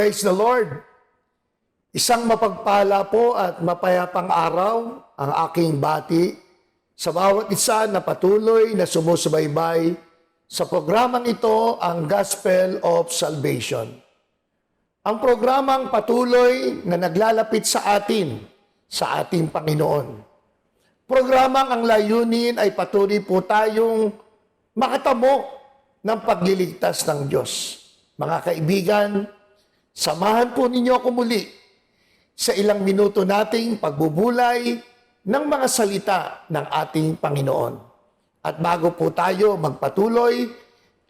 Praise the Lord! Isang mapagpala po at mapayapang araw ang aking bati sa bawat isa na patuloy na sumusubaybay sa programang ito, ang Gospel of Salvation. Ang programang patuloy na naglalapit sa ating Panginoon. Programang ang layunin ay patuloy po tayong makatamo ng pagliligtas ng Diyos. Mga kaibigan, samahan po ninyo ako muli sa ilang minuto nating pagbubulay ng mga salita ng ating Panginoon. At bago po tayo magpatuloy,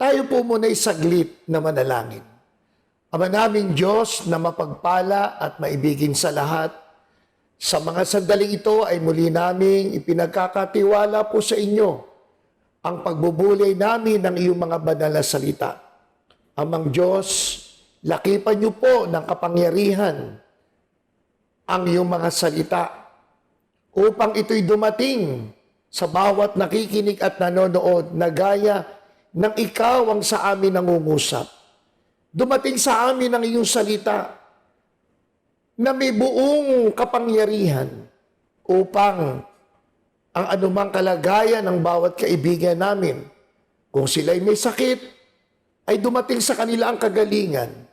tayo po muna'y saglit na manalangin. Ama naming Diyos na mapagpala at maibigin sa lahat, sa mga sandaling ito ay muli naming ipinagkakatiwala po sa inyo ang pagbubulay namin ng iyong mga banal na salita. Amang Diyos, lakipan niyo po ng kapangyarihan ang iyong mga salita upang ito'y dumating sa bawat nakikinig at nanonood na gaya ng ikaw ang sa amin nangungusap. Dumating sa amin ang iyong salita na may buong kapangyarihan upang ang anumang kalagayan ng bawat kaibigan namin, kung sila'y may sakit, ay dumating sa kanila ang kagalingan.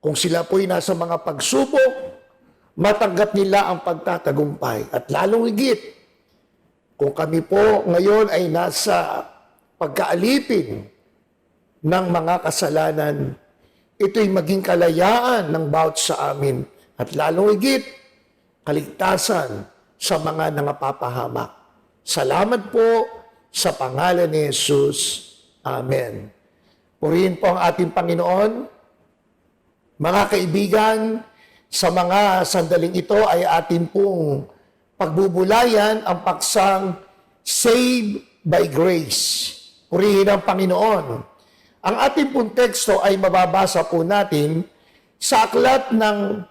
Kung sila po'y nasa mga pagsubok, matanggap nila ang pagtatagumpay. At lalong higit, kung kami po ngayon ay nasa pagkaalipin ng mga kasalanan, ito'y maging kalayaan ng bawat sa amin. At lalong higit, kaligtasan sa mga nangapapahamak. Salamat po sa pangalan ni Jesus. Amen. Purihin po ang ating Panginoon. Mga kaibigan, sa mga sandaling ito ay atin pong pagbubulayan ang paksang Saved by Grace. Purihin ang Panginoon. Ang ating pong teksto ay mababasa po natin sa aklat ng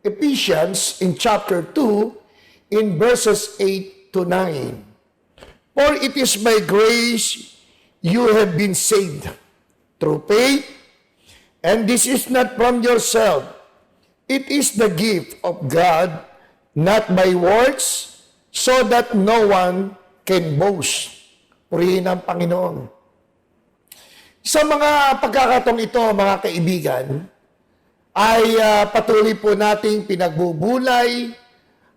Ephesians in chapter 2 in verses 8 to 9. For it is by grace you have been saved through faith, and this is not from yourself. It is the gift of God, not by works, so that no one can boast. Purihin ang Panginoon. Sa mga pagkakataong ito, mga kaibigan, ay patuloy po nating pinagbubulay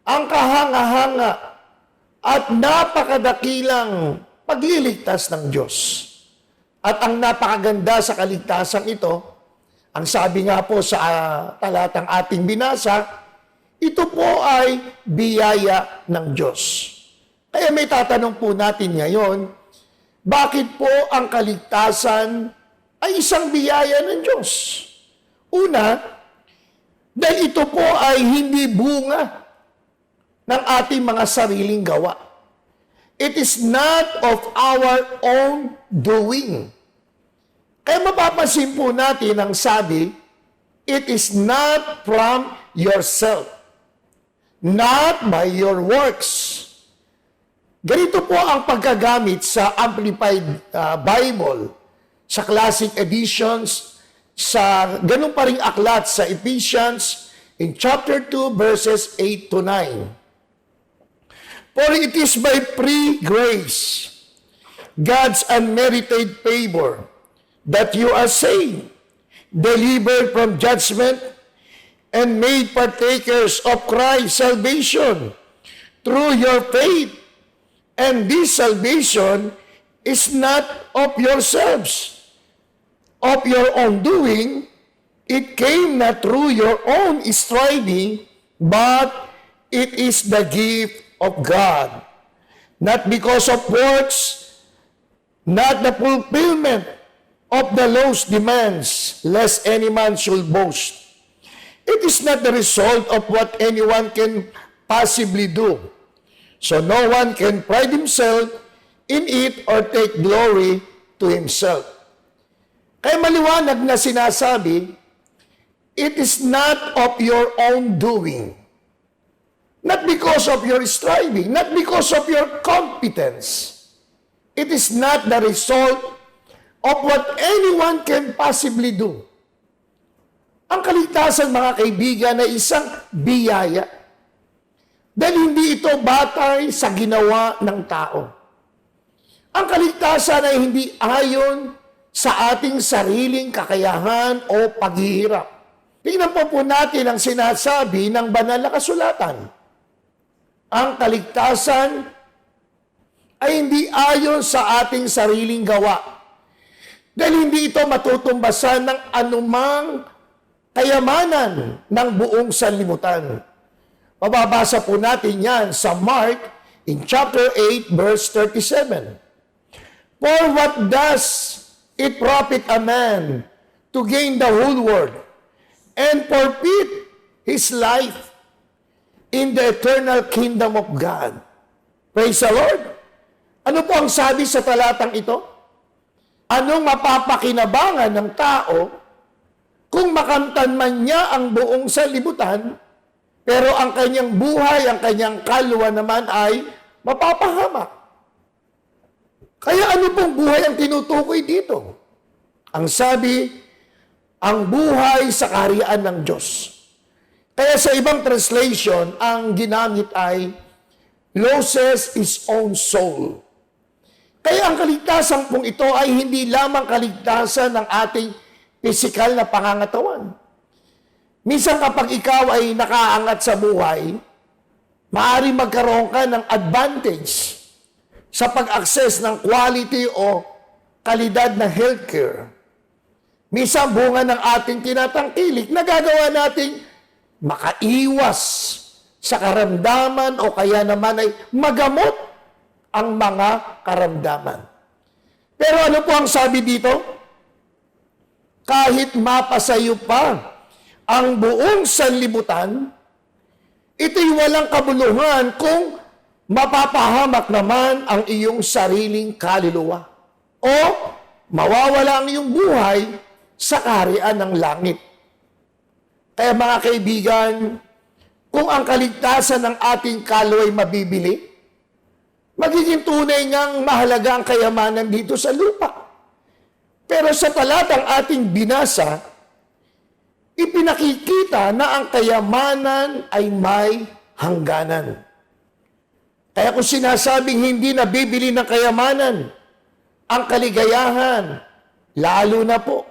ang kahanga-hanga at napakadakilang pagliligtas ng Diyos. At ang napakaganda sa kaligtasan ito, ang sabi nga po sa talatang ating binasa, ito po ay biyaya ng Diyos. Kaya may tatanong po natin ngayon, bakit po ang kaligtasan ay isang biyaya ng Diyos? Una, dahil ito po ay hindi bunga ng ating mga sariling gawa. It is not of our own doing. Kaya mapapansin po natin ang sabi, it is not from yourself, not by your works. Ganito po ang pagkagamit sa Amplified Bible, sa Classic Editions, sa ganun pa ring aklat sa Ephesians in chapter 2 verses 8 to 9. For it is by free grace, God's unmerited favor, that you are saved, delivered from judgment, and made partakers of Christ's salvation through your faith. And this salvation is not of yourselves, of your own doing. It came not through your own striving, but it is the gift of God, not because of works, not the fulfillment of the law's demands, lest any man should boast. It is not the result of what anyone can possibly do, so no one can pride himself in it or take glory to himself. Kaya maliwanag na sinasabi, it is not of your own doing. Not because of your striving, not because of your competence. It is not the result of what anyone can possibly do. Ang kaligtasan, mga kaibigan, ay isang biyaya. Dahil hindi ito batay sa ginawa ng tao. Ang kaligtasan ay hindi ayon sa ating sariling kakayahan o paghihirap. Tingnan po natin ang sinasabi ng banal na kasulatan. Ang kaligtasan ay hindi ayon sa ating sariling gawa. Dahil hindi ito matutumbasan ng anumang kayamanan ng buong sanlibutan. Mababasa po natin yan sa Mark in chapter 8 verse 37. For what does it profit a man to gain the whole world and forfeit his life in the eternal kingdom of God? Praise the Lord! Ano po ang sabi sa talatang ito? Anong mapapakinabangan ng tao kung makamtan man niya ang buong sanlibutan, pero ang kanyang buhay, ang kanyang kaluluwa naman ay mapapahamak? Kaya ano pong buhay ang tinutukoy dito? Ang sabi, ang buhay sa kaharian ng Diyos. Kaya sa ibang translation, ang ginamit ay loses his own soul. Kaya ang kaligtasan pong ito ay hindi lamang kaligtasan ng ating pisikal na pangangatawan. Minsan kapag ikaw ay nakaangat sa buhay, maaari magkaroon ka ng advantage sa pag-access ng quality o kalidad ng healthcare. Minsan bunga ng ating tinatangkilik, nagagawa nating makaiwas sa karamdaman o kaya naman ay magamot ang mga karamdaman. Pero ano po ang sabi dito? Kahit mapasayo pa ang buong sanlibutan, ito'y walang kabuluhan kung mapapahamak naman ang iyong sariling kaluluwa o mawawala ang iyong buhay sa kaharian ng langit. Kaya mga kaibigan, kung ang kaligtasan ng ating kaluluwa ay mabibili, magiging tunay ngang mahalaga ang kayamanan dito sa lupa. Pero sa talatang ating binasa, ipinakikita na ang kayamanan ay may hangganan. Kaya kung sinasabing hindi nabibili ng kayamanan ang kaligayahan, lalo na po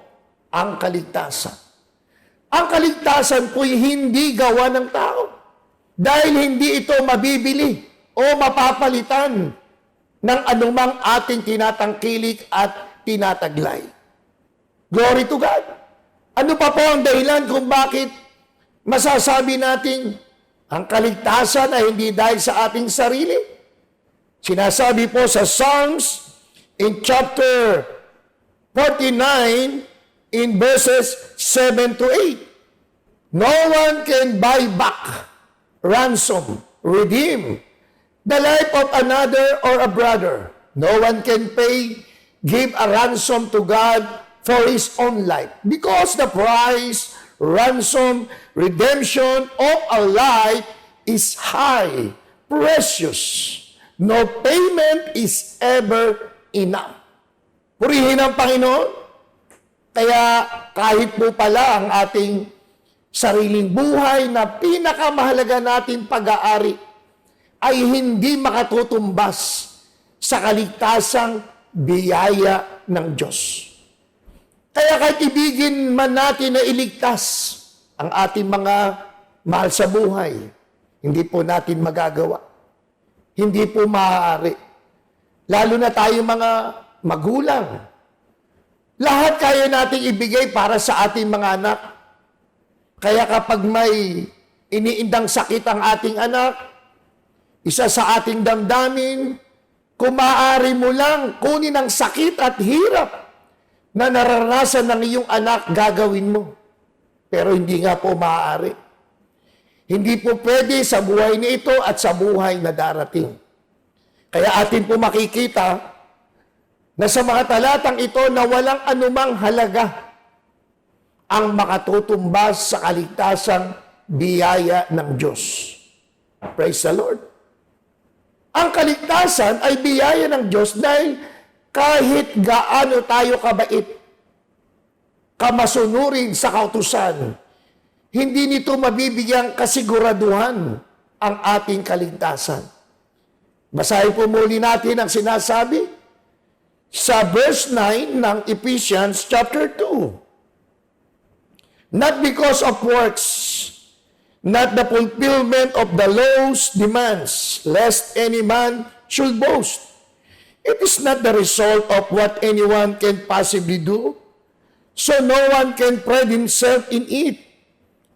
ang kaligtasan. Ang kaligtasan po'y hindi gawa ng tao dahil hindi ito mabibili o mapapalitan ng anumang ating tinatangkilik at tinataglay. Glory to God. Ano pa po ang dahilan kung bakit masasabi natin ang kaligtasan ay hindi dahil sa ating sarili? Sinasabi po sa Psalms in chapter 49 in verses 7 to 8. No one can buy back, ransom, redeem the life of another or a brother. No one can give a ransom to God for his own life. Because the price, ransom, redemption of a life is high, precious. No payment is ever enough. Purihin ang Panginoon. Kaya kahit po pala ang ating sariling buhay na pinakamahalaga natin pag-aari ay hindi makatutumbas sa kaligtasang biyaya ng Diyos. Kaya kahit ibigin man natin na iligtas ang ating mga mahal sa buhay, hindi po natin magagawa. Hindi po maaari. Lalo na tayo mga magulang. Lahat kaya nating ibigay para sa ating mga anak. Kaya kapag may iniindang sakit ang ating anak, isa sa ating damdamin, kung maaari mo lang kunin ang sakit at hirap na naranasan ng iyong anak, gagawin mo. Pero hindi nga po maaari. Hindi po pwede sa buhay na ito at sa buhay na darating. Kaya atin po makikita na sa mga talatang ito na walang anumang halaga ang makatutumbas sa kaligtasang biyaya ng Diyos. Praise the Lord. Ang kaligtasan ay biyaya ng Diyos dahil kahit gaano tayo kabait, kamasunurin sa kautusan, hindi nito mabibigyang kasiguraduhan ang ating kaligtasan. Basahin po muli natin ang sinasabi sa verse 9 ng Ephesians chapter 2. Not because of works, not the fulfillment of the law's demands, lest any man should boast. It is not the result of what anyone can possibly do, so no one can pride himself in it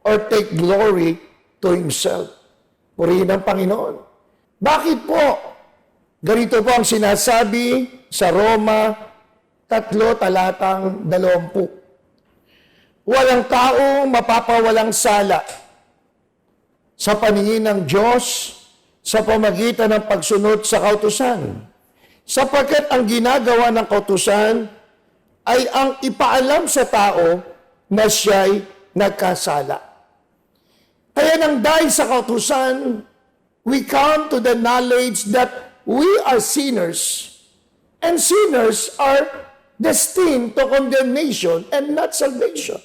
or take glory to himself. Purihin ang Panginoon. Bakit po? Ganito po ang sinasabi sa Roma 3 talatang 20. Walang taong mapapawalang sala sa paningin ng Diyos sa pamagitan ng pagsunod sa kautusan. Sapagkat ang ginagawa ng kautusan ay ang ipaalam sa tao na siya'y nagkasala. Kaya nang dahil sa kautusan, we come to the knowledge that we are sinners, and sinners are destined to condemnation and not salvation.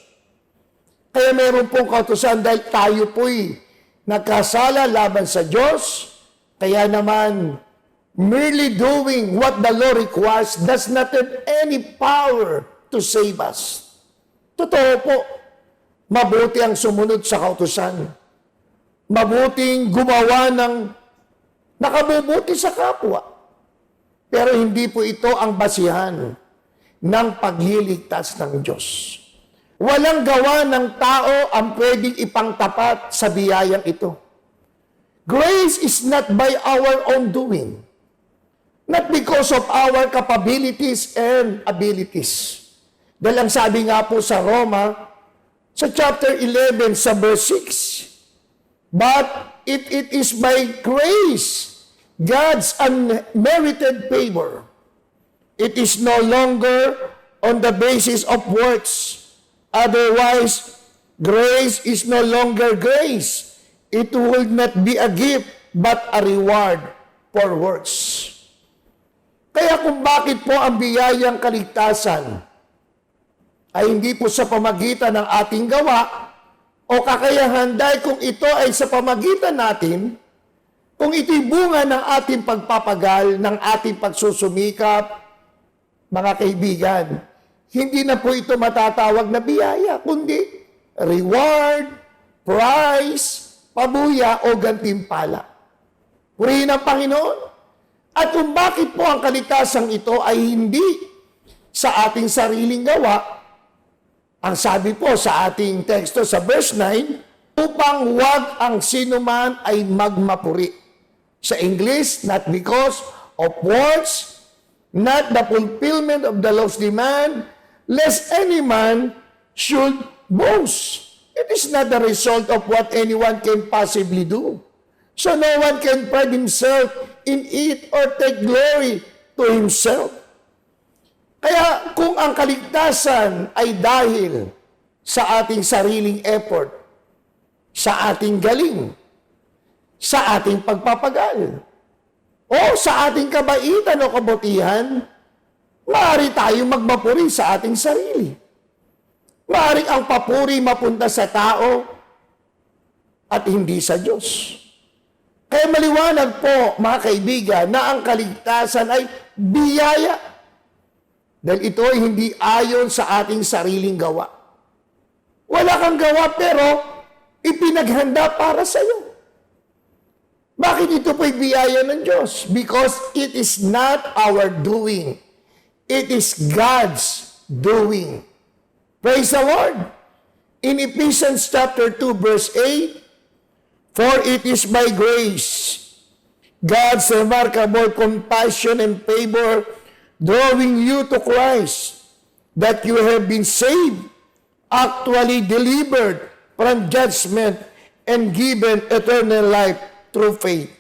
Kaya mayroon pong kautusan dahil tayo po'y nagkasala laban sa Diyos, kaya naman merely doing what the law requires does not have any power to save us. Totoo po, mabuti ang sumunod sa kautusan. Mabuting gumawa ng nakabubuti sa kapwa. Pero hindi po ito ang basihan ng pagliligtas ng Diyos. Walang gawa ng tao ang pwedeng ipangtapat sa biyayang ito. Grace is not by our own doing, not because of our capabilities and abilities. Dahil ang sabi nga po sa Roma, sa chapter 11, sa verse 6, but if it is by grace, God's unmerited favor, it is no longer on the basis of works. Otherwise, grace is no longer grace. It will not be a gift, but a reward for works. Kaya kung bakit po ang biyayang kaligtasan ay hindi po sa pamagitan ng ating gawa o kakayahan, dahil kung ito ay sa pamagitan natin, kung ito'y bunga ng ating pagpapagal, ng ating pagsusumikap, mga kaibigan, hindi na po ito matatawag na biyaya, kundi reward, prize, pabuya o gantimpala. Purihin ang Panginoon. At kung bakit po ang kaligtasang ito ay hindi sa ating sariling gawa, ang sabi po sa ating teksto sa verse 9, upang wag ang sinuman ay magmapuri. Sa English, not because of works, not the fulfillment of the law's demand, lest any man should boast. It is not the result of what anyone can possibly do. So no one can pride himself in it or take glory to himself. Kaya kung ang kaligtasan ay dahil sa ating sariling effort, sa ating galing, sa ating pagpapagal, o sa ating kabaitan o kabutihan, maaari tayong magmapuri sa ating sarili. Maaari ang papuri mapunta sa tao at hindi sa Diyos. Kaya maliwanag po, mga kaibigan, na ang kaligtasan ay biyaya. Dahil ito ay hindi ayon sa ating sariling gawa. Wala kang gawa pero ipinaghanda para sa iyo. Bakit ito po'y biyaya ng Diyos? Because it is not our doing. It is God's doing. Praise the Lord. In Ephesians chapter 2 verse 8, for it is by grace, God's remarkable compassion and favor, drawing you to Christ, that you have been saved, actually delivered from judgment, and given eternal life through faith.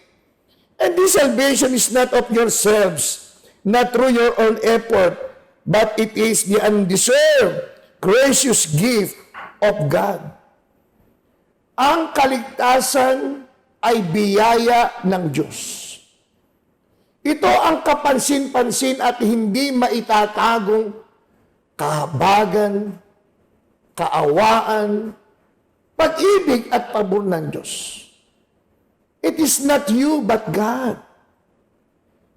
And this salvation is not of yourselves, not through your own effort, but it is the undeserved, gracious gift of God. Ang kaligtasan ay biyaya ng Diyos. Ito ang kapansin-pansin at hindi maitatagong kahabagan, kaawaan, pag-ibig at pabor ng Diyos. It is not you but God.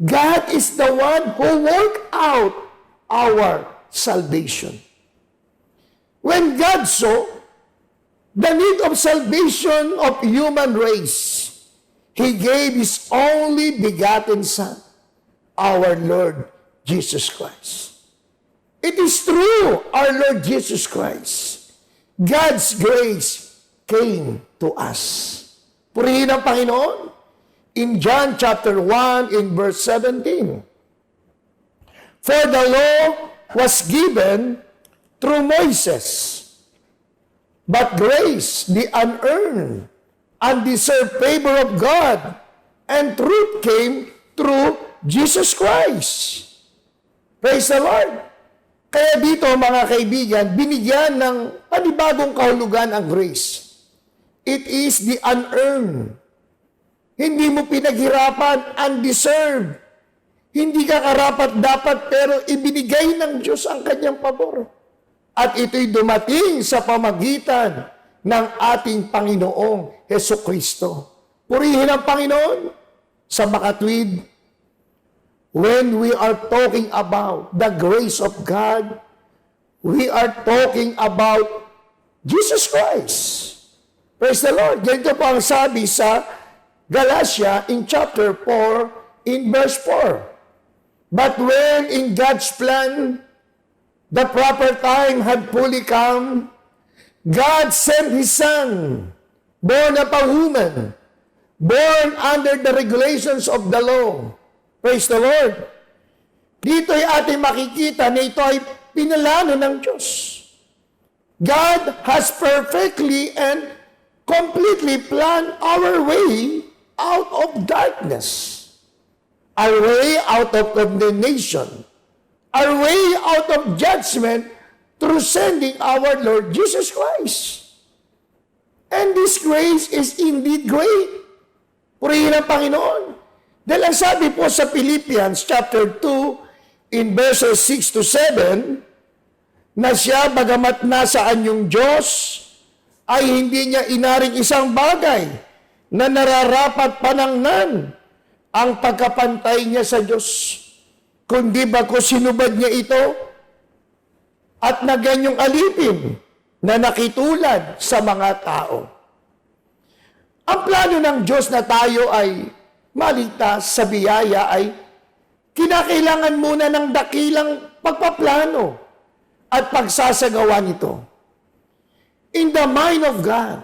God is the one who worked out our salvation. When God saw the need of salvation of human race, He gave His only begotten Son, our Lord Jesus Christ. It is through our Lord Jesus Christ, God's grace came to us. Purihin ang Panginoon. In John chapter 1, in verse 17, for the law was given through Moses, but grace, the unearned, undeserved favor of God, and truth came through Jesus Christ. Praise the Lord. Kaya dito, mga kaibigan, binigyan ng panibagong kahulugan ang grace. It is the unearned. Hindi mo pinaghirapan, undeserved. Hindi ka karapat-dapat, pero ibinigay ng Diyos ang kanyang pabor. At ito'y dumating sa pamagitan ng ating Panginoong Hesukristo. Purihin ang Panginoon sa makatwid. When we are talking about the grace of God, we are talking about Jesus Christ. Praise the Lord. Ganito po ang sabi sa Galatia in chapter 4, in verse 4. But when in God's plan, the proper time had fully come, God sent His Son, born of a woman, born under the regulations of the law. Praise the Lord. Dito ay ating makikita na ito ay pinalano ng Diyos. God has perfectly and completely planned our way out of darkness, our way out of condemnation, our way out of judgment through sending our Lord Jesus Christ. And this grace is indeed great. Purihin ang Panginoon. Dahil ang sabi po sa Philippians chapter 2, in verses 6 to 7, na siya, bagamat nasaan yung Diyos, ay hindi niya inaring isang bagay na nararapat panangnan ang pagkapantay niya sa Diyos. Kundi ba ko sinubad niya ito at na ganyong alipin na nakitulad sa mga tao. Ang plano ng Diyos na tayo ay maligtas sa biyaya ay kinakailangan muna ng dakilang pagpaplano at pagsasagawa nito. In the mind of God,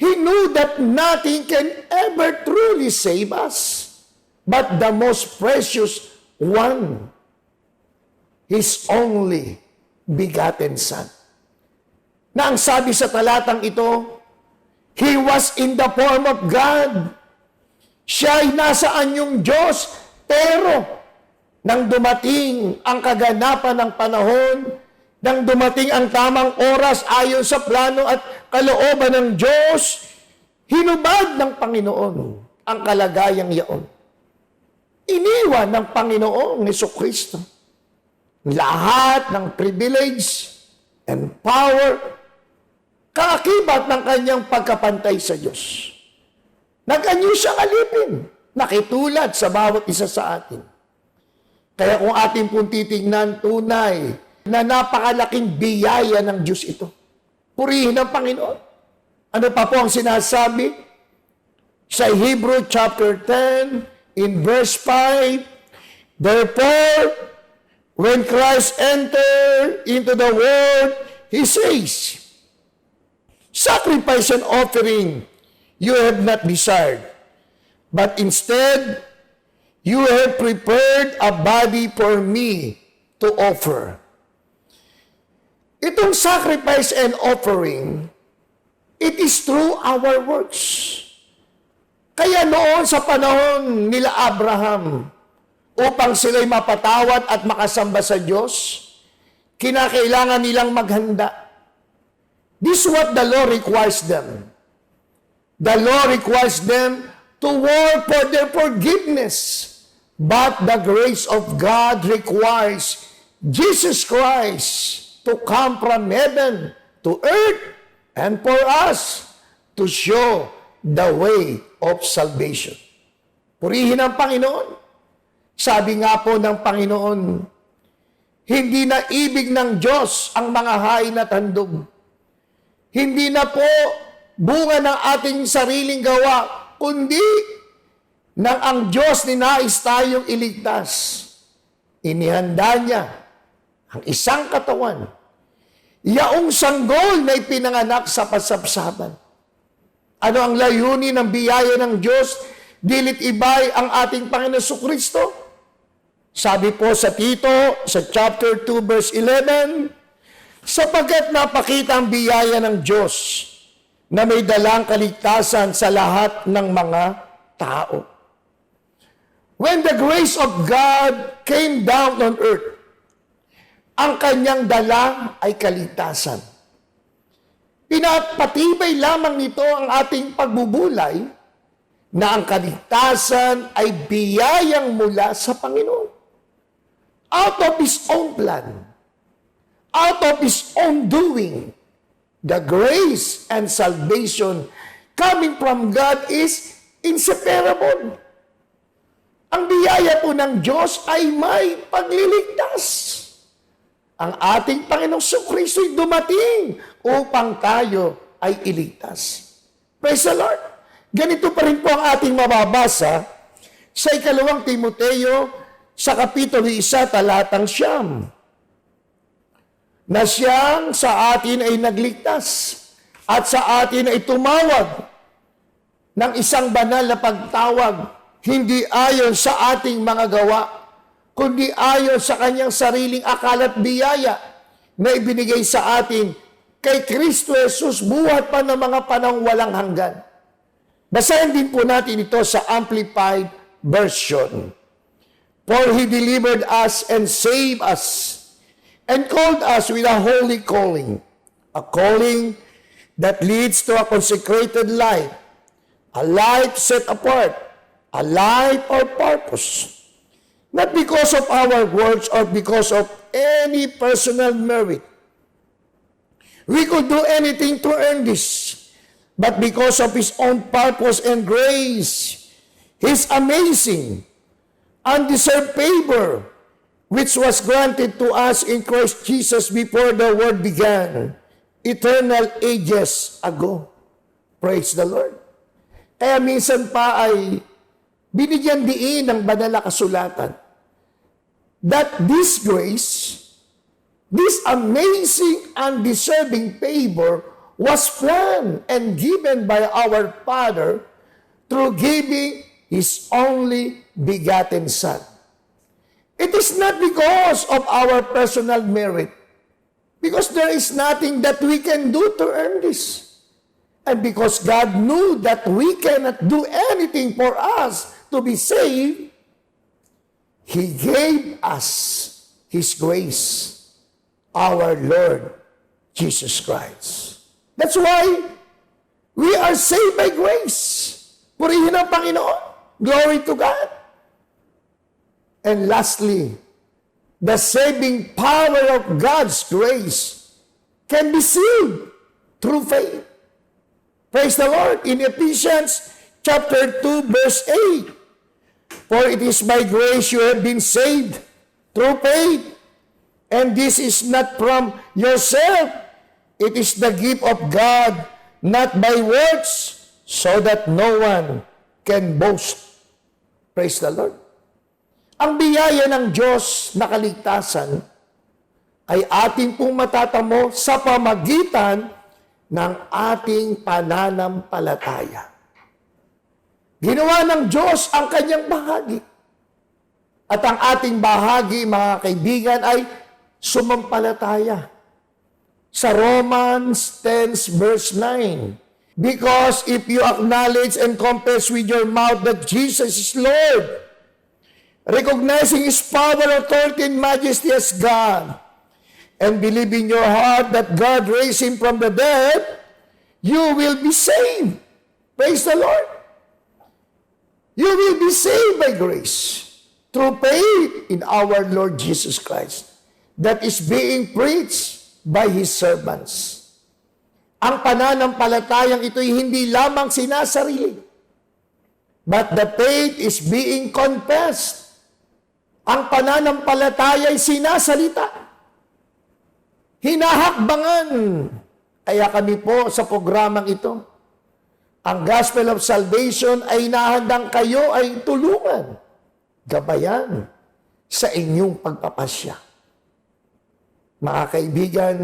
He knew that nothing can ever truly save us, but the most precious one, His only begotten Son. Na ang sabi sa talatang ito, He was in the form of God. Siya ay nasaan yung Diyos, pero nang dumating ang kaganapan ng panahon, nang dumating ang tamang oras ayon sa plano at kalooban ng Diyos, hinubad ng Panginoon ang kalagayang iyon. Iniwan ng Panginoong Hesukristo lahat ng privilege and power, kaakibat ng kanyang pagkapantay sa Diyos. Nag-anyo siyang alipin, nakitulad sa bawat isa sa atin. Kaya kung ating pong titignan, tunay na napakalaking biyaya ng Diyos ito. Purihin ang Panginoon. Ano pa po ang sinasabi? Sa Hebrew chapter 10, in verse 5, therefore, when Christ entered into the world, He says, sacrifice and offering you have not desired, but instead, you have prepared a body for me to offer. Itong sacrifice and offering, it is through our works. Kaya noon sa panahon nila Abraham, upang sila'y mapatawad at makasamba sa Diyos, kinakailangan nilang maghanda. This is what the law requires them. The law requires them to work for their forgiveness. But the grace of God requires Jesus Christ to come from heaven to earth and for us to show the way of salvation. Purihin ang Panginoon. Sabi nga po ng Panginoon, hindi na ibig ng Diyos ang mga hain at handog. Hindi na po bunga ng ating sariling gawa, kundi nang ang Diyos ninais tayong iligtas. Inihanda niya ang isang katawan, yaong sanggol na ipinanganak sa pasabsaban. Ano ang layunin ng biyaya ng Diyos? Dilit ibay ang ating Panginoon Jesucristo. Sabi po sa Tito, sa chapter 2, verse 11, sapagkat napakita ang biyaya ng Diyos na may dalang kaligtasan sa lahat ng mga tao. When the grace of God came down on earth, ang kanyang dala ay kaligtasan. Pinapatibay lamang nito ang ating pagbubulay na ang kaligtasan ay biyayang mula sa Panginoon. Out of His own plan, out of His own doing, the grace and salvation coming from God is inseparable. Ang biyaya po ng Diyos ay may pagliligtas. Ang ating Panginoong Jesucristo ay dumating upang tayo ay iligtas. Praise the Lord. Ganito pa rin po ang ating mababasa sa 2 Timoteo sa Kapitulo 1, talatang 9. Na siyang sa atin ay nagligtas at sa atin ay tumawag ng isang banal na pagtawag, hindi ayon sa ating mga gawa, kundi ayon sa kanyang sariling akal at biyaya na ibinigay sa atin kay Kristo Jesus buhat pa ng mga panahong walang hanggan. Basahin din po natin ito sa Amplified Version. For He delivered us and saved us and called us with a holy calling, a calling that leads to a consecrated life, a life set apart, a life or purpose. Not because of our works or because of any personal merit. We could do anything to earn this, but because of His own purpose and grace, His amazing, undeserved favor, which was granted to us in Christ Jesus before the world began, eternal ages ago. Praise the Lord. Kaya minsan pa ay binigyan diin ng banal na kasulatan that this grace, this amazing, undeserving favor was planned and given by our Father through giving His only begotten Son. It is not because of our personal merit, because there is nothing that we can do to earn this. And because God knew that we cannot do anything for us to be saved, He gave us His grace, our Lord Jesus Christ. That's why we are saved by grace. Purihin ang Panginoon. Glory to God. And lastly, the saving power of God's grace can be seen through faith. Praise the Lord. In Ephesians chapter 2, verse 8, for it is by grace you have been saved through faith, and this is not from yourself. It is the gift of God, not by works, so that no one can boast. Praise the Lord. Ang biyaya ng Diyos na kaligtasan ay ating pong matatamo sa pamagitan ng ating pananampalataya. Ginawa ng Diyos ang kanyang bahagi. At ang ating bahagi, mga kaibigan, ay sumampalataya. Sa Romans 10 verse 9, because if you acknowledge and confess with your mouth that Jesus is Lord, recognizing His power, authority, and majesty as God, and believe in your heart that God raised Him from the dead, you will be saved. Praise the Lord. You will be saved by grace through faith in our Lord Jesus Christ that is being preached by His servants. Ang pananampalatayang ito'y hindi lamang sinasarili, but the faith is being confessed. Ang pananampalataya ay sinasalita. Hinahakbangan. Kaya kami po sa programang ito, ang Gospel of Salvation ay inahandang kayo ay tulungan, gabayan sa inyong pagpapasya. Mga kaibigan,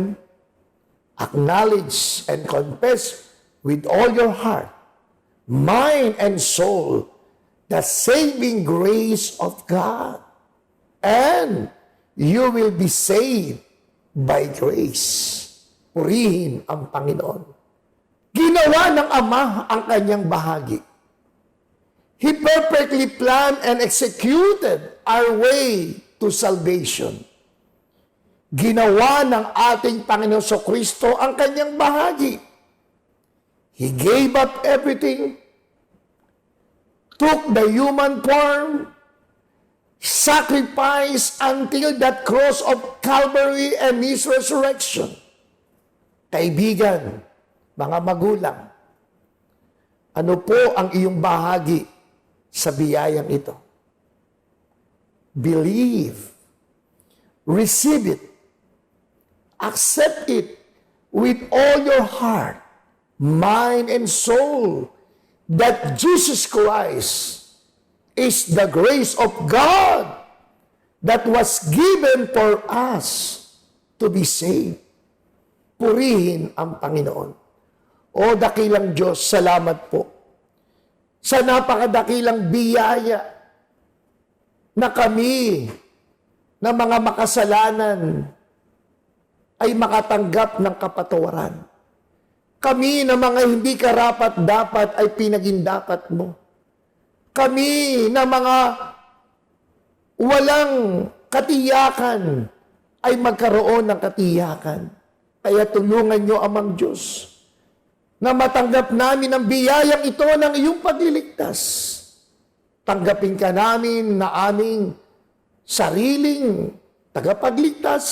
acknowledge and confess with all your heart, mind and soul the saving grace of God. And you will be saved by grace. Purihin ang Panginoon. Ginawa ng Ama ang kanyang bahagi. He perfectly planned and executed our way to salvation. Ginawa ng ating Panginoon Kristo ang kanyang bahagi. He gave up everything, took the human form, sacrificed until that cross of Calvary and His resurrection. Kaibigan, mga magulang, ano po ang iyong bahagi sa biyayang ito? Believe, receive it, accept it with all your heart, mind, and soul, that Jesus Christ is the grace of God that was given for us to be saved. Purihin ang Panginoon. O dakilang Diyos, salamat po sa napakadakilang biyaya na kami na mga makasalanan ay makatanggap ng kapatawaran. Kami na mga hindi karapat-dapat ay pinagindapat mo. Kami na mga walang katiyakan ay magkaroon ng katiyakan. Kaya tulungan niyo, Amang Diyos, na matanggap namin ang biyayang ito ng iyong pagliligtas. Tanggapin ka namin na aming sariling tagapagligtas,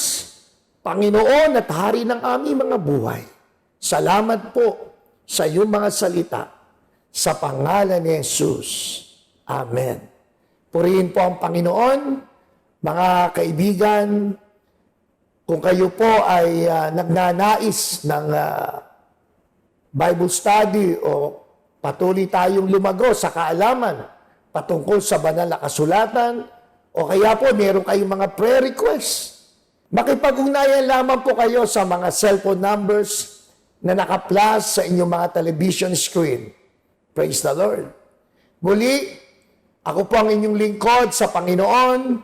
Panginoon at Hari ng aming mga buhay. Salamat po sa iyong mga salita. Sa pangalan ni Jesus. Amen. Purihin po ang Panginoon, mga kaibigan. Kung kayo po ay nagnanais ng Bible study o patuloy tayong lumago sa kaalaman patungkol sa banal na kasulatan, o kaya po meron kayong mga prayer requests, makipag-ugnayan lamang po kayo sa mga cellphone numbers na naka-flash sa inyong mga television screen. Praise the Lord. Muli, ako po ang inyong lingkod sa Panginoon,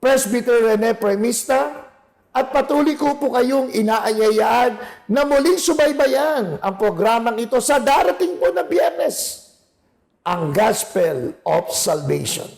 Presbyter Rene Premista, at patuloy ko po kayong inaanyayaan na muling subaybayan ang programang ito sa darating po na Biyernes, ang Gospel of Salvation.